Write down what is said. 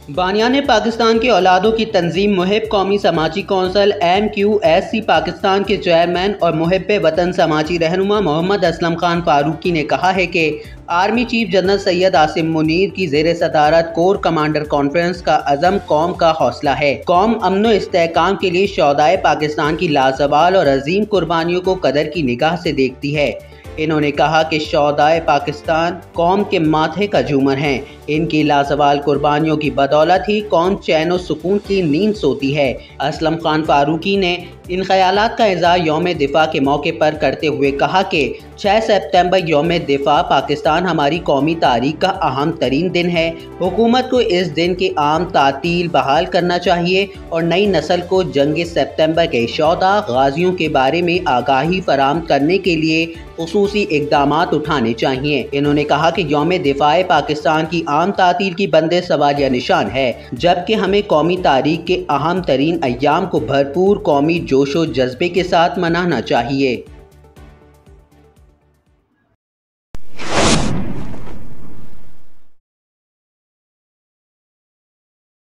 बानियान पाकिस्तान के औलादों की तंजीम मुहिब कौमी समाजी कौंसल MQSC पाकिस्तान के चेयरमैन और मुहिब वतन समाजी रहनुमा मोहम्मद असलम खान फारूकी ने कहा है कि army chief general Syed Asim Munir की ज़ेर सदारत कोर कमांडर कॉन्फ्रेंस का अज़म कौम का हौसला है। कौम अमन व इस्तेहकाम के लिए शौहदाए पाकिस्तान की लाजवाल और अजीम कुर्बानियों को कदर की निगाह से देखती है। इन्होंने कहा कि शौहदाए पाकिस्तान कौम के माथे का झूमर हैं। इनकी लाजवाल कुर्बानियों की बदौलत ही कौम चैन और सुकून की नींद सोती है। असलम खान फारूकी ने इन ख्यालात का इज़हार यौम दिफा के मौके पर करते हुए कहा कि 6 सितंबर यौम दिफा पाकिस्तान हमारी कौमी तारीख का अहम तरीन दिन है। हुकूमत को इस दिन की आम तातील बहाल करना चाहिए और नई नस्ल को जंग सितंबर के शौहदा गाजियों के बारे में आगाही फराहम करने के लिए खुसूसी इक़दामात उठाने चाहिए। इन्होंने कहा कि यौम दिफाए पाकिस्तान की आम तातील की बंदे सवालिया निशान है, जबकि हमें कौमी तारीख के अहम तरीन अय्याम को भरपूर कौमी जोशो जज्बे के साथ मनाना चाहिए।